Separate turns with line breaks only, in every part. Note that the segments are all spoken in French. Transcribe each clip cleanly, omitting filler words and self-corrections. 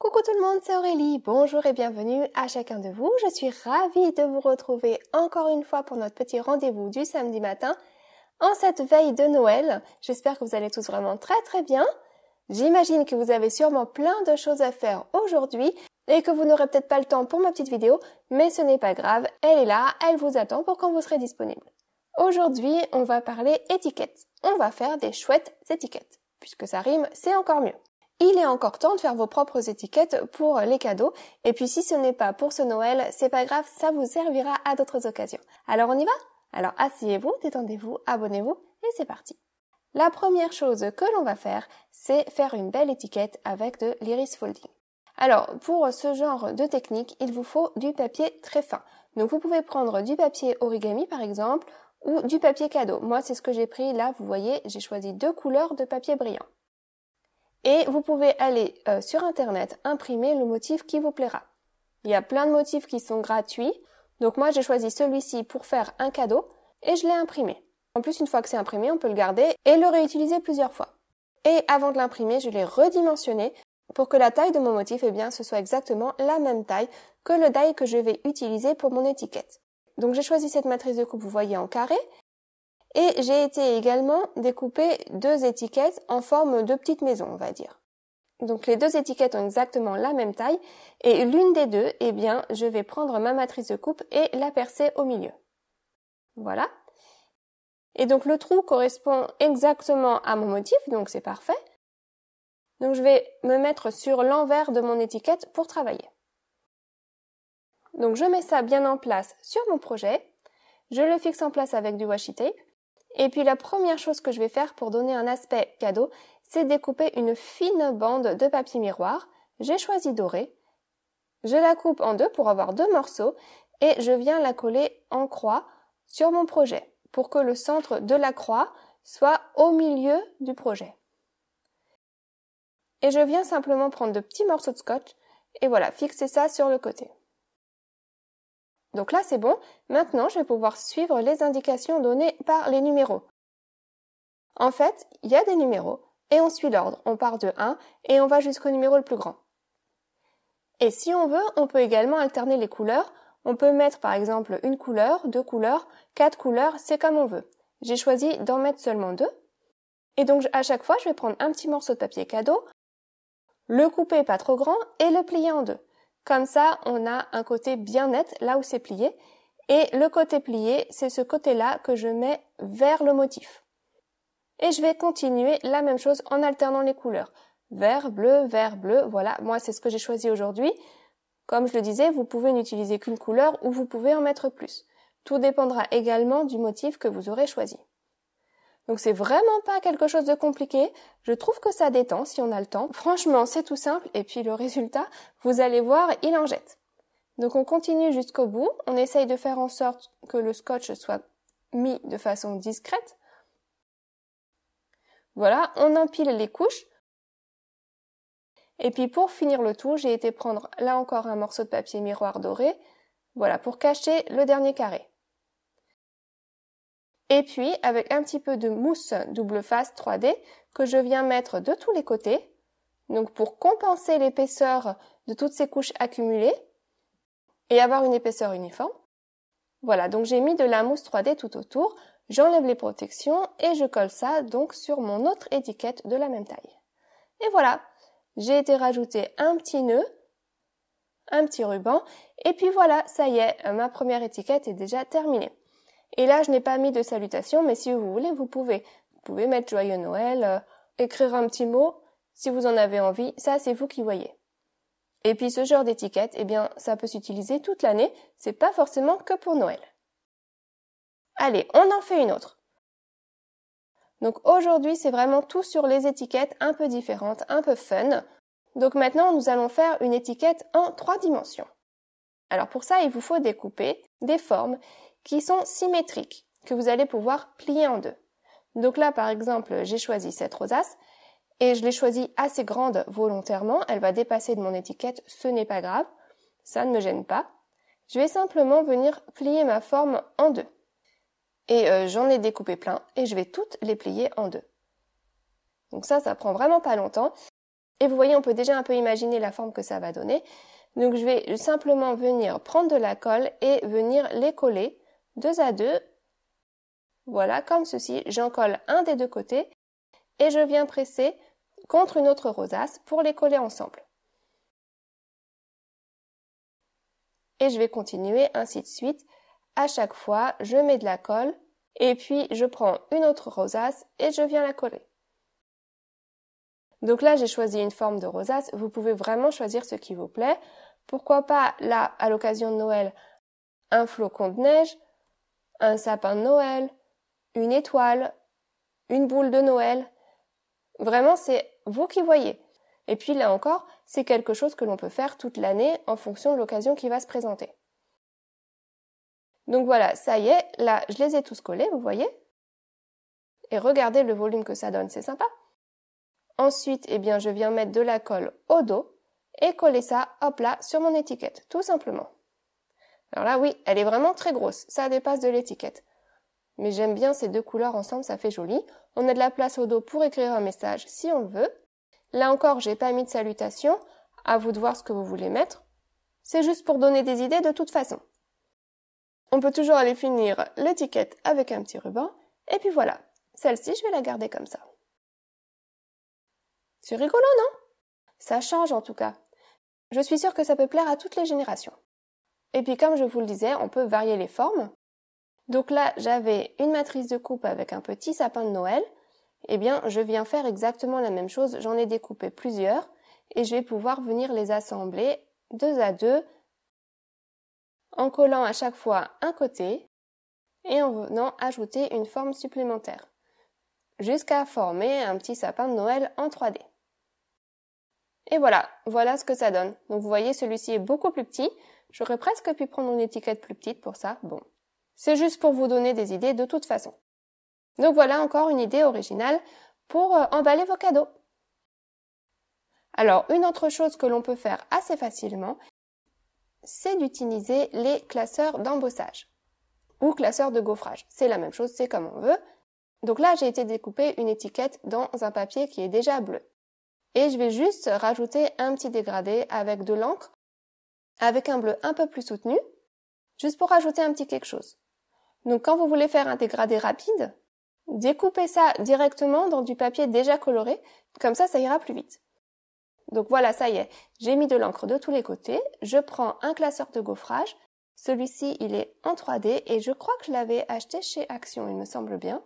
Coucou tout le monde, c'est Aurélie, bonjour et bienvenue à chacun de vous. Je suis ravie de vous retrouver encore une fois pour notre petit rendez-vous du samedi matin. En cette veille de Noël, j'espère que vous allez tous vraiment très bien. J'imagine que vous avez sûrement plein de choses à faire aujourd'hui et que vous n'aurez peut-être pas le temps pour ma petite vidéo, mais ce n'est pas grave, elle est là, elle vous attend pour quand vous serez disponible. Aujourd'hui, on va parler étiquettes. On va faire des chouettes étiquettes. Puisque ça rime, c'est encore mieux. Il est encore temps de faire vos propres étiquettes pour les cadeaux. Et puis si ce n'est pas pour ce Noël, c'est pas grave, ça vous servira à d'autres occasions. Alors on y va? Alors asseyez-vous, détendez-vous, abonnez-vous et c'est parti. La première chose que l'on va faire, c'est faire une belle étiquette avec de l'iris folding. Alors pour ce genre de technique, il vous faut du papier très fin. Donc vous pouvez prendre du papier origami par exemple ou du papier cadeau. Moi c'est ce que j'ai pris là, vous voyez, j'ai choisi 2 couleurs de papier brillant. Et vous pouvez aller sur internet imprimer le motif qui vous plaira. Il y a plein de motifs qui sont gratuits. Donc moi j'ai choisi celui-ci pour faire un cadeau et je l'ai imprimé. En plus une fois que c'est imprimé, on peut le garder et le réutiliser plusieurs fois. Et avant de l'imprimer, je l'ai redimensionné pour que la taille de mon motif, ce soit exactement la même taille que le die que je vais utiliser pour mon étiquette. Donc j'ai choisi cette matrice de coupe, vous voyez, en carré. Et j'ai été également découper 2 étiquettes en forme de petite maison, on va dire. Donc les 2 étiquettes ont exactement la même taille et l'une des deux, je vais prendre ma matrice de coupe et la percer au milieu. Voilà. Et donc le trou correspond exactement à mon motif, donc c'est parfait. Donc je vais me mettre sur l'envers de mon étiquette pour travailler. Donc je mets ça bien en place sur mon projet. Je le fixe en place avec du washi tape. Et puis la première chose que je vais faire pour donner un aspect cadeau, c'est découper une fine bande de papier miroir. J'ai choisi doré. Je la coupe en 2 pour avoir 2 morceaux et je viens la coller en croix sur mon projet pour que le centre de la croix soit au milieu du projet. Et je viens simplement prendre de petits morceaux de scotch et voilà, fixer ça sur le côté. Donc là, c'est bon. Maintenant, je vais pouvoir suivre les indications données par les numéros. En fait, il y a des numéros et on suit l'ordre. On part de 1 et on va jusqu'au numéro le plus grand. Et si on veut, on peut également alterner les couleurs. On peut mettre par exemple une couleur, 2 couleurs, 4 couleurs, c'est comme on veut. J'ai choisi d'en mettre seulement 2. Et donc à chaque fois, je vais prendre un petit morceau de papier cadeau, le couper pas trop grand et le plier en 2. Comme ça, on a un côté bien net là où c'est plié. Et le côté plié, c'est ce côté-là que je mets vers le motif. Et je vais continuer la même chose en alternant les couleurs. Vert, bleu, voilà. Moi, c'est ce que j'ai choisi aujourd'hui. Comme je le disais, vous pouvez n'utiliser qu'une couleur ou vous pouvez en mettre plus. Tout dépendra également du motif que vous aurez choisi. Donc c'est vraiment pas quelque chose de compliqué. Je trouve que ça détend si on a le temps. Franchement, c'est tout simple et puis le résultat, vous allez voir, il en jette. Donc on continue jusqu'au bout. On essaye de faire en sorte que le scotch soit mis de façon discrète. Voilà, on empile les couches. Et puis pour finir le tout, j'ai été prendre là encore un morceau de papier miroir doré. Voilà, pour cacher le dernier carré. Et puis, avec un petit peu de mousse double face 3D que je viens mettre de tous les côtés, donc pour compenser l'épaisseur de toutes ces couches accumulées et avoir une épaisseur uniforme. Voilà, donc j'ai mis de la mousse 3D tout autour, j'enlève les protections et je colle ça donc sur mon autre étiquette de la même taille. Et voilà, j'ai été rajouter un petit nœud, un petit ruban, et puis voilà, ça y est, ma première étiquette est déjà terminée. Et là, je n'ai pas mis de salutation, mais si vous voulez, vous pouvez. Vous pouvez mettre Joyeux Noël, écrire un petit mot, si vous en avez envie. Ça, c'est vous qui voyez. Et puis, ce genre d'étiquette, ça peut s'utiliser toute l'année. C'est pas forcément que pour Noël. Allez, on en fait une autre. Donc, aujourd'hui, c'est vraiment tout sur les étiquettes un peu différentes, un peu fun. Donc, maintenant, nous allons faire une étiquette en 3 dimensions. Alors, pour ça, il vous faut découper des formes qui sont symétriques, que vous allez pouvoir plier en 2. Donc là, par exemple, j'ai choisi cette rosace et je l'ai choisie assez grande volontairement. Elle va dépasser de mon étiquette, ce n'est pas grave, ça ne me gêne pas. Je vais simplement venir plier ma forme en 2. Et j'en ai découpé plein et je vais toutes les plier en 2. Donc ça prend vraiment pas longtemps. Et vous voyez, on peut déjà un peu imaginer la forme que ça va donner. Donc je vais simplement venir prendre de la colle et venir les coller 2 à 2. Voilà, comme ceci. J'en colle un des deux côtés et je viens presser contre une autre rosace pour les coller ensemble. Et je vais continuer ainsi de suite. À chaque fois, je mets de la colle et puis je prends une autre rosace et je viens la coller. Donc là, j'ai choisi une forme de rosace. Vous pouvez vraiment choisir ce qui vous plaît. Pourquoi pas, là, à l'occasion de Noël, un flocon de neige, un sapin de Noël, une étoile, une boule de Noël. Vraiment, c'est vous qui voyez. Et puis là encore, c'est quelque chose que l'on peut faire toute l'année en fonction de l'occasion qui va se présenter. Donc voilà, ça y est, là, je les ai tous collés, vous voyez. Et regardez le volume que ça donne, c'est sympa. Ensuite, eh bien, je viens mettre de la colle au dos et coller ça, hop là, sur mon étiquette, tout simplement. Alors là, oui, elle est vraiment très grosse, ça dépasse de l'étiquette. Mais j'aime bien ces deux couleurs ensemble, ça fait joli. On a de la place au dos pour écrire un message si on le veut. Là encore, j'ai pas mis de salutation, à vous de voir ce que vous voulez mettre. C'est juste pour donner des idées de toute façon. On peut toujours aller finir l'étiquette avec un petit ruban, et puis voilà. Celle-ci, je vais la garder comme ça. C'est rigolo, non? Ça change en tout cas. Je suis sûre que ça peut plaire à toutes les générations. Et puis comme je vous le disais, on peut varier les formes. Donc là, j'avais une matrice de coupe avec un petit sapin de Noël. Eh bien, je viens faire exactement la même chose. J'en ai découpé plusieurs et je vais pouvoir venir les assembler 2 à 2 en collant à chaque fois un côté et en venant ajouter une forme supplémentaire jusqu'à former un petit sapin de Noël en 3D. Et voilà, voilà ce que ça donne. Donc vous voyez, celui-ci est beaucoup plus petit. J'aurais presque pu prendre une étiquette plus petite pour ça. Bon, c'est juste pour vous donner des idées de toute façon. Donc voilà encore une idée originale pour emballer vos cadeaux. Alors, une autre chose que l'on peut faire assez facilement, c'est d'utiliser les classeurs d'embossage ou classeurs de gaufrage. C'est la même chose, c'est comme on veut. Donc là, j'ai été découper une étiquette dans un papier qui est déjà bleu. Et je vais juste rajouter un petit dégradé avec de l'encre, avec un bleu un peu plus soutenu, juste pour rajouter un petit quelque chose. Donc quand vous voulez faire un dégradé rapide, découpez ça directement dans du papier déjà coloré, comme ça ira plus vite. Donc voilà, ça y est, j'ai mis de l'encre de tous les côtés, je prends un classeur de gaufrage, celui-ci il est en 3D et je crois que je l'avais acheté chez Action, il me semble bien.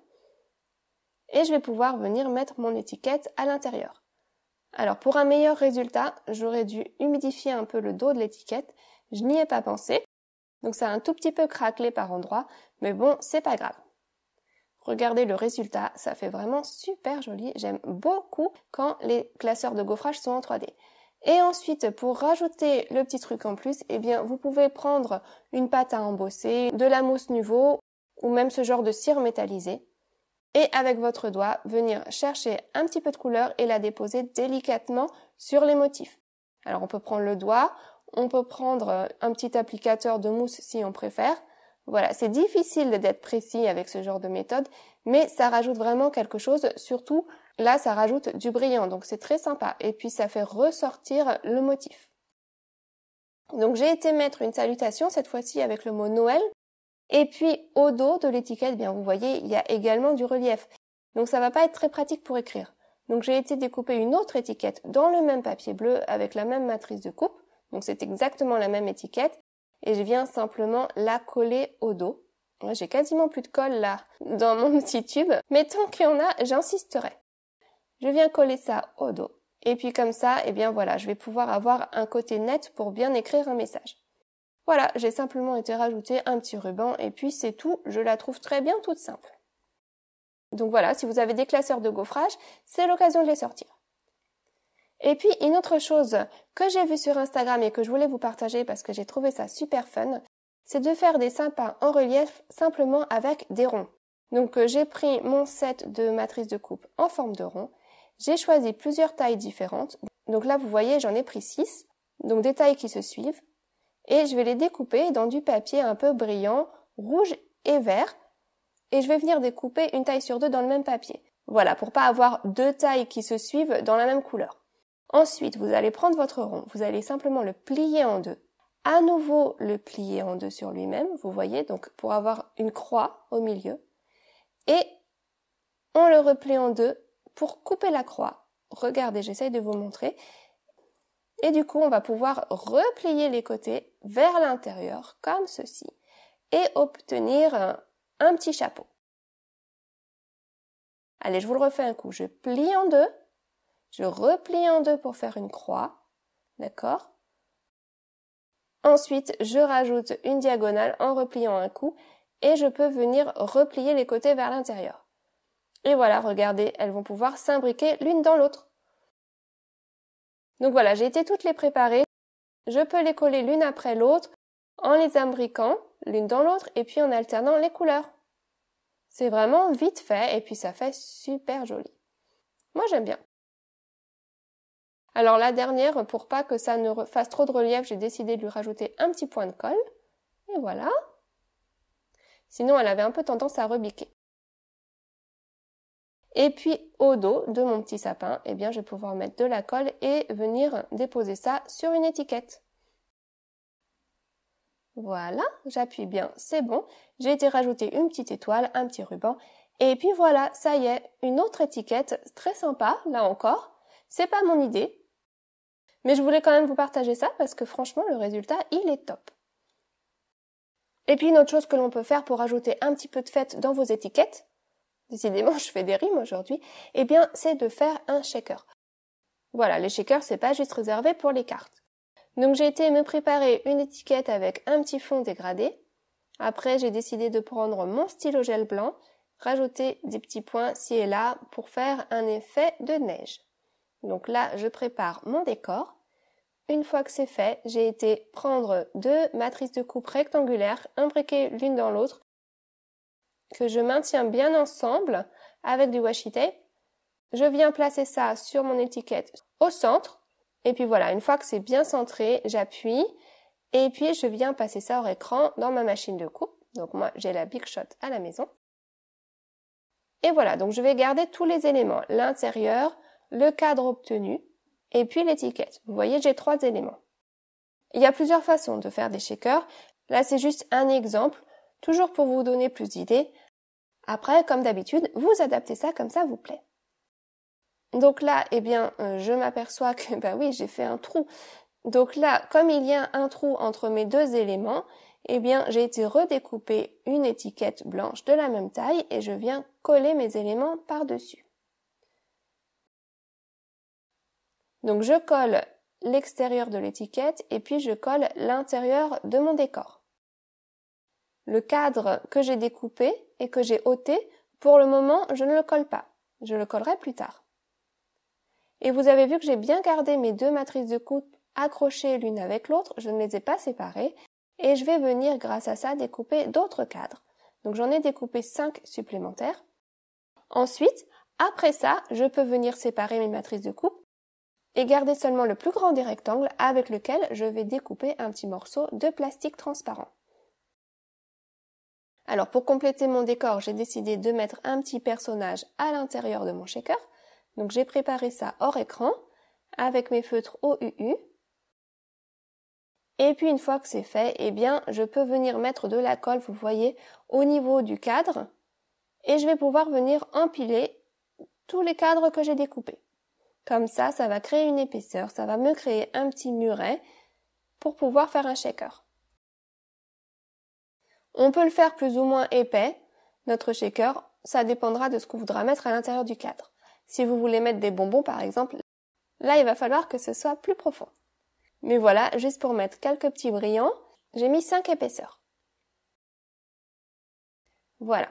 Et je vais pouvoir venir mettre mon étiquette à l'intérieur. Alors pour un meilleur résultat, j'aurais dû humidifier un peu le dos de l'étiquette, je n'y ai pas pensé, donc ça a un tout petit peu craquelé par endroits, mais bon, c'est pas grave. Regardez le résultat, ça fait vraiment super joli, j'aime beaucoup quand les classeurs de gaufrage sont en 3D. Et ensuite, pour rajouter le petit truc en plus, eh bien, vous pouvez prendre une pâte à embosser, de la mousse Nuvo, ou même ce genre de cire métallisée. Et avec votre doigt, venir chercher un petit peu de couleur et la déposer délicatement sur les motifs. Alors on peut prendre le doigt, on peut prendre un petit applicateur de mousse si on préfère. Voilà, c'est difficile d'être précis avec ce genre de méthode, mais ça rajoute vraiment quelque chose. Surtout, là, ça rajoute du brillant, donc c'est très sympa. Et puis ça fait ressortir le motif. Donc j'ai été mettre une salutation, cette fois-ci avec le mot Noël. Et puis au dos de l'étiquette, bien vous voyez, il y a également du relief. Donc ça va pas être très pratique pour écrire. Donc j'ai été découper une autre étiquette dans le même papier bleu avec la même matrice de coupe. Donc c'est exactement la même étiquette. Et je viens simplement la coller au dos. J'ai quasiment plus de colle là dans mon petit tube. Mais tant qu'il y en a, j'insisterai. Je viens coller ça au dos. Et puis comme ça, eh bien voilà, je vais pouvoir avoir un côté net pour bien écrire un message. Voilà, j'ai simplement été rajouter un petit ruban et puis c'est tout, je la trouve très bien toute simple. Donc voilà, si vous avez des classeurs de gaufrage, c'est l'occasion de les sortir. Et puis une autre chose que j'ai vue sur Instagram et que je voulais vous partager parce que j'ai trouvé ça super fun, c'est de faire des sapins en relief simplement avec des ronds. Donc j'ai pris mon set de matrices de coupe en forme de rond, j'ai choisi plusieurs tailles différentes. Donc là vous voyez, j'en ai pris 6, donc des tailles qui se suivent. Et je vais les découper dans du papier un peu brillant, rouge et vert. Et je vais venir découper une taille sur deux dans le même papier. Voilà, pour pas avoir deux tailles qui se suivent dans la même couleur. Ensuite, vous allez prendre votre rond, vous allez simplement le plier en deux. À nouveau, le plier en deux sur lui-même, vous voyez, donc pour avoir une croix au milieu. Et on le replie en deux pour couper la croix. Regardez, j'essaye de vous montrer. Et du coup, on va pouvoir replier les côtés vers l'intérieur, comme ceci, et obtenir un petit chapeau. Allez, je vous le refais un coup. Je plie en deux, je replie en deux pour faire une croix, d'accord? Ensuite, je rajoute une diagonale en repliant un coup, et je peux venir replier les côtés vers l'intérieur. Et voilà, regardez, elles vont pouvoir s'imbriquer l'une dans l'autre. Donc voilà, j'ai été toutes les préparer. Je peux les coller l'une après l'autre en les imbriquant l'une dans l'autre et puis en alternant les couleurs. C'est vraiment vite fait et puis ça fait super joli. Moi j'aime bien. Alors la dernière, pour pas que ça ne fasse trop de relief, j'ai décidé de lui rajouter un petit point de colle. Et voilà. Sinon elle avait un peu tendance à rebiquer. Et puis au dos de mon petit sapin, eh bien, je vais pouvoir mettre de la colle et venir déposer ça sur une étiquette. Voilà, j'appuie bien, c'est bon. J'ai été rajouter une petite étoile, un petit ruban. Et puis voilà, ça y est, une autre étiquette très sympa, là encore. C'est pas mon idée, mais je voulais quand même vous partager ça parce que franchement, le résultat, il est top. Et puis une autre chose que l'on peut faire pour ajouter un petit peu de fête dans vos étiquettes, décidément, je fais des rimes aujourd'hui, eh bien, c'est de faire un shaker. Voilà, les shakers, c'est pas juste réservé pour les cartes. Donc, j'ai été me préparer une étiquette avec un petit fond dégradé. Après, j'ai décidé de prendre mon stylo gel blanc, rajouter des petits points ci et là pour faire un effet de neige. Donc là, je prépare mon décor. Une fois que c'est fait, j'ai été prendre deux matrices de coupe rectangulaires, imbriquées l'une dans l'autre, que je maintiens bien ensemble avec du washi tape. Je viens placer ça sur mon étiquette au centre. Et puis voilà, une fois que c'est bien centré, j'appuie. Et puis je viens passer ça hors écran dans ma machine de coupe. Donc moi, j'ai la Big Shot à la maison. Et voilà, donc je vais garder tous les éléments. L'intérieur, le cadre obtenu et puis l'étiquette. Vous voyez, j'ai 3 éléments. Il y a plusieurs façons de faire des shakers. Là, c'est juste un exemple, toujours pour vous donner plus d'idées. Après, comme d'habitude, vous adaptez ça comme ça vous plaît. Donc là, eh bien, je m'aperçois que, bah oui, j'ai fait un trou. Donc là, comme il y a un trou entre mes deux éléments, eh bien, j'ai été redécouper une étiquette blanche de la même taille et je viens coller mes éléments par-dessus. Donc je colle l'extérieur de l'étiquette et puis je colle l'intérieur de mon décor. Le cadre que j'ai découpé et que j'ai ôté, pour le moment, je ne le colle pas. Je le collerai plus tard. Et vous avez vu que j'ai bien gardé mes deux matrices de coupe accrochées l'une avec l'autre, je ne les ai pas séparées, et je vais venir grâce à ça découper d'autres cadres. Donc j'en ai découpé 5 supplémentaires. Ensuite, après ça, je peux venir séparer mes matrices de coupe et garder seulement le plus grand des rectangles avec lequel je vais découper un petit morceau de plastique transparent. Alors pour compléter mon décor, j'ai décidé de mettre un petit personnage à l'intérieur de mon shaker. Donc j'ai préparé ça hors écran avec mes feutres OUU. Et puis une fois que c'est fait, eh bien je peux venir mettre de la colle, vous voyez, au niveau du cadre. Et je vais pouvoir venir empiler tous les cadres que j'ai découpés. Comme ça, ça va créer une épaisseur, ça va me créer un petit muret pour pouvoir faire un shaker. On peut le faire plus ou moins épais, notre shaker, ça dépendra de ce qu'on voudra mettre à l'intérieur du cadre. Si vous voulez mettre des bonbons par exemple, là il va falloir que ce soit plus profond. Mais voilà, juste pour mettre quelques petits brillants, j'ai mis 5 épaisseurs. Voilà.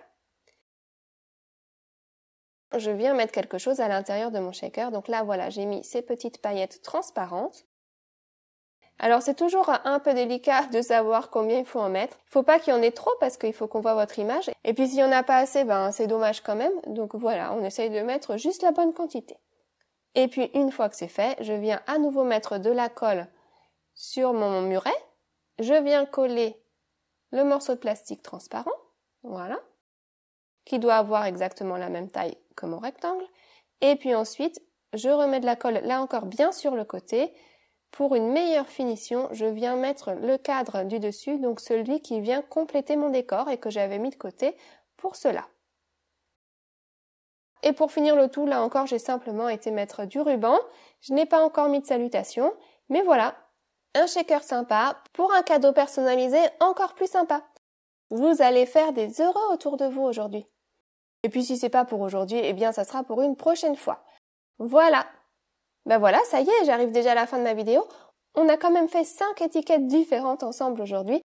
Je viens mettre quelque chose à l'intérieur de mon shaker, donc là voilà, j'ai mis ces petites paillettes transparentes. Alors c'est toujours un peu délicat de savoir combien il faut en mettre. Il ne faut pas qu'il y en ait trop parce qu'il faut qu'on voit votre image. Et puis s'il n'y en a pas assez, ben c'est dommage quand même. Donc voilà, on essaye de mettre juste la bonne quantité. Et puis une fois que c'est fait, je viens à nouveau mettre de la colle sur mon muret. Je viens coller le morceau de plastique transparent, voilà, qui doit avoir exactement la même taille que mon rectangle. Et puis ensuite, je remets de la colle là encore bien sur le côté. Pour une meilleure finition, je viens mettre le cadre du dessus, donc celui qui vient compléter mon décor et que j'avais mis de côté pour cela. Et pour finir le tout, là encore, j'ai simplement été mettre du ruban. Je n'ai pas encore mis de salutation, mais voilà, un shaker sympa pour un cadeau personnalisé encore plus sympa. Vous allez faire des heureux autour de vous aujourd'hui. Et puis si c'est pas pour aujourd'hui, eh bien ça sera pour une prochaine fois. Voilà. Ben voilà, ça y est, j'arrive déjà à la fin de ma vidéo. On a quand même fait 5 étiquettes différentes ensemble aujourd'hui.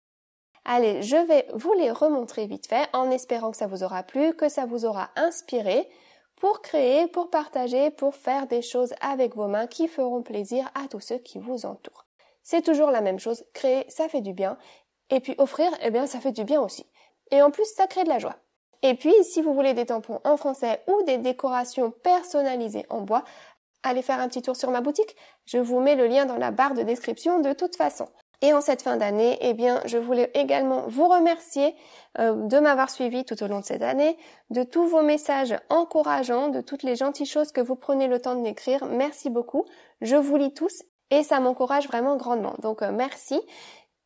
Allez, je vais vous les remontrer vite fait en espérant que ça vous aura plu, que ça vous aura inspiré pour créer, pour partager, pour faire des choses avec vos mains qui feront plaisir à tous ceux qui vous entourent. C'est toujours la même chose, créer, ça fait du bien. Et puis offrir, eh bien ça fait du bien aussi. Et en plus, ça crée de la joie. Et puis, si vous voulez des tampons en français ou des décorations personnalisées en bois, allez faire un petit tour sur ma boutique. Je vous mets le lien dans la barre de description de toute façon. Et en cette fin d'année, eh bien, je voulais également vous remercier de m'avoir suivi tout au long de cette année, de tous vos messages encourageants, de toutes les gentilles choses que vous prenez le temps de m'écrire. Merci beaucoup. Je vous lis tous et ça m'encourage vraiment grandement. Donc, merci.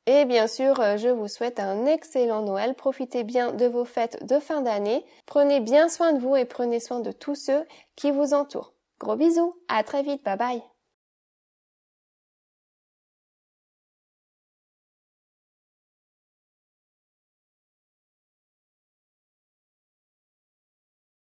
Et bien sûr, je vous souhaite un excellent Noël. Profitez bien de vos fêtes de fin d'année. Prenez bien soin de vous et prenez soin de tous ceux qui vous entourent. Gros bisous, à très vite, bye bye.